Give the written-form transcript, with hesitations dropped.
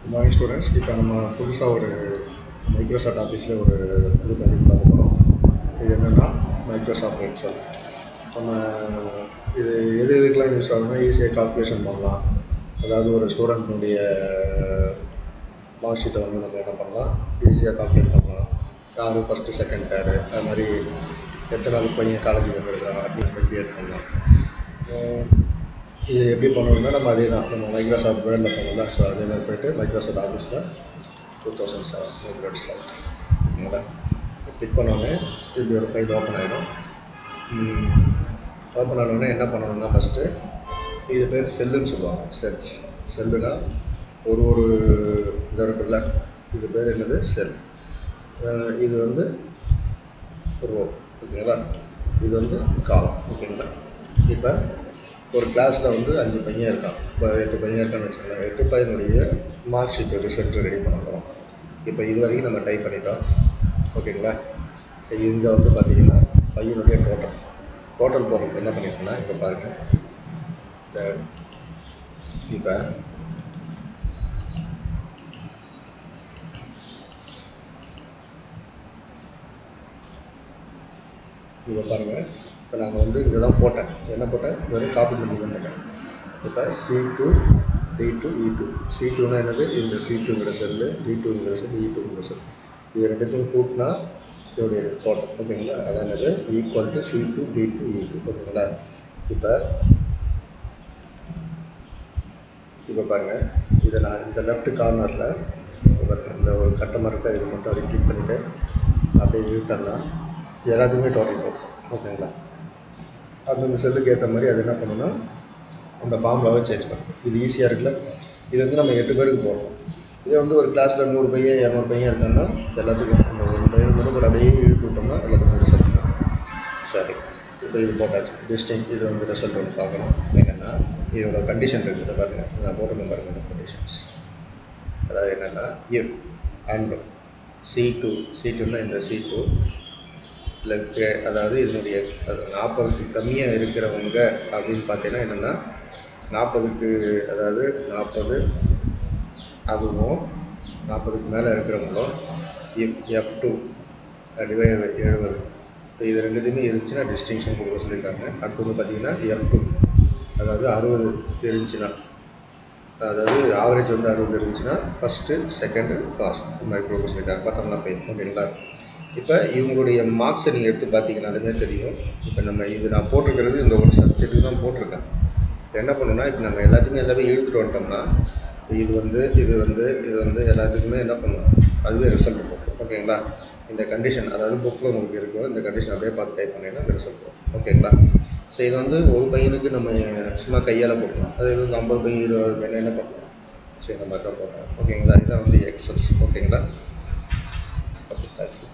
Good morning students. இப்போ நம்ம புதுசாக ஒரு மைக்ரோசாஃப்ட் ஆஃபீஸில் ஒரு புது ப்ராஜெக்ட் பார்க்க போகிறோம். இது என்னென்னா மைக்ரோசாஃப்ட் எக்ஸல். நம்ம இது எதுக்கெலாம் யூஸ் ஆகுதுன்னா ஈஸியாக கால்குலேஷன் பண்ணலாம். அதாவது ஒரு ஸ்டூடெண்ட்னுடைய மார்க் ஷீட்டை வந்து நம்ம என்ன பண்ணலாம், ஈஸியாக கால்குலேட் பண்ணலாம். யார் ஃபஸ்ட்டு செகண்ட் தேர்டு, அது மாதிரி எத்தனை நாள் பையன் காலேஜுக்கு வந்துருக்காங்க அப்படின்னு கிரியேட் பண்ணலாம். இது எப்படி பண்ணணும்னா நம்ம அதே தான் நம்ம மைக்ரோசாஃப்ட் வேர்டில் பண்ணலாம். ஸோ அதே மாதிரி போய்ட்டு மைக்ரோசாஃப்ட் ஆஃபீஸில் 2007 மைக்ரோசாஃப்ட் ஓகேங்களா. கிளிக் பண்ணோடனே இப்படி ஒரு ஃபைல் ஓப்பன் ஆகிடும். ஓப்பன் ஆனோடனே என்ன பண்ணணும்னா ஃபஸ்ட்டு இது பேர் செல்லுன்னு சொல்லுவாங்க. செல்லுனா ஒரு இது இருக்குல்ல, இது பேர் என்னது செல். இது வந்து ரோ ஓகேங்களா, இது வந்து காலம் ஓகேங்களா. இப்போ ஒரு கிளாஸில் வந்து 5 பையன் இருக்கான், இப்போ 8 பையன் இருக்கான்னு வச்சுக்கோங்களேன். 8 பையனுடைய மார்க் ஷீட் ரிசல்ட் ரெடி பண்ணணும். இப்போ இது வரைக்கும் நம்ம டைப் பண்ணிட்டோம் ஓகேங்களா. சரி, இங்கே வந்து பார்த்திங்கன்னா பையனுடைய டோட்டல் போடுறதுக்கு என்ன பண்ணியிருக்கோன்னா இப்போ பாருங்கள். இப்போ பாருங்கள், இப்போ நாங்கள் வந்து இங்கே தான் போட்டேன். என்ன போட்டேன், வெறும் காப்பி பண்ணி தான் போட்டேன். இப்போ C2 D2 E2. C2னா என்னது, இந்த C2ங்கிற செல்லு, D2ங்கிற செல், E2ங்கிற செல். இது ரெண்டுத்தையும் கூட்டினா இதோடைய டோட்டல் ஓகேங்களா. அதான் என்னது equal to C2 D2 E2 ஓகேங்களா. இப்போ பாருங்கள், இதை நான் இந்த லெஃப்ட் கார்னரில் இந்த ஒரு கட்டமாக இருக்கா, இது மட்டும் அப்படி கிளிக் பண்ணிவிட்டு அப்படியே இழுத்தோம்னா எல்லாத்துக்குமே டோட்டல் போட்டுரும் ஓகேங்களா. அது அந்த செல்லுக்கு ஏற்ற மாதிரி அது என்ன பண்ணணும்னா அந்த ஃபார்முலாவை சேஞ்ச் பண்ணணும். இது ஈஸியாக இருக்குல்ல. இது வந்து நம்ம 8 பேருக்கு போடுறோம். இதே வந்து ஒரு கிளாஸில் 100 பையன் 200 பையன் இருக்காங்கன்னா எல்லாத்துக்கும் அந்த ஒரு பையன் மட்டும் கூட அப்படியே இழுத்து விட்டோம்னா எல்லாத்துக்கும் ரிசல்ட் பண்ணும். சரி, இப்போ இது போட்டாச்சு. இது வந்து ரிசல்ட் வந்து பார்க்கணும். என்னென்னா இதோட கண்டிஷன் இருக்குது பாருங்கள், நான் போட்டுருக்கேன் பாருங்கள். இந்த கண்டிஷன்ஸ் அதாவது என்னென்னா இஃப் அண்ட் C2னா இந்த C2 இல்லை, அதாவது இதனுடைய 40க்கு கம்மியாக இருக்கிறவங்க அப்படின்னு பார்த்தீங்கன்னா என்னென்னா 40க்கு, அதாவது 40 அதுவும் 40க்கு மேலே இருக்கிறவங்களும் F2 70. இப்போ இது ரெண்டுத்தையுமே இருந்துச்சுன்னா டிஸ்டிங்ஷன் கொடுக்க சொல்லியிருக்காங்க. அடுத்து வந்து பார்த்திங்கன்னா F2 அதாவது 60 இருந்துச்சுன்னா, அதாவது ஆவரேஜ் வந்து 60 இருந்துச்சுன்னா ஃபஸ்ட்டு செகண்டு பாஸ் இந்த மாதிரி கொடுக்க சொல்லியிருக்காங்க. பார்த்தோம்னா போய் ஓகேங்களா. இப்போ இவங்களுடைய மார்க்ஸை நீங்கள் எடுத்து பார்த்தீங்கன்னாலுமே தெரியும். இப்போ நம்ம இது நான் போட்டிருக்கிறது இந்த ஒரு சப்ஜெக்ட்டுக்கு தான் போட்டிருக்கேன். இப்போ என்ன பண்ணணும்னா இப்போ நம்ம எல்லாமே இழுத்துட்டு வந்துட்டோம்னா இது வந்து எல்லாத்துக்குமே என்ன பண்ணணும், அதுவே ரிசல்ட் போட்டுரும் ஓகேங்களா. இந்த கண்டிஷன் அதாவது புக்கில் உங்களுக்கு இருக்கும், இந்த கண்டிஷன் அப்படியே பார்த்து டைப் பண்ணிங்கன்னா இந்த ரிசல்ட் வரும் ஓகேங்களா. ஸோ இது வந்து ஒரு பையனுக்கு நம்ம சும்மா கையால் போட்டோம், அது வந்து 50 பையன் 20 பையன் என்ன பண்ணணும், சரி இந்த மாதிரி தான் போட்டோம் ஓகேங்களா. இதுதான் வந்து எக்ஸல்ஸ் ஓகேங்களா. Okay, thank you.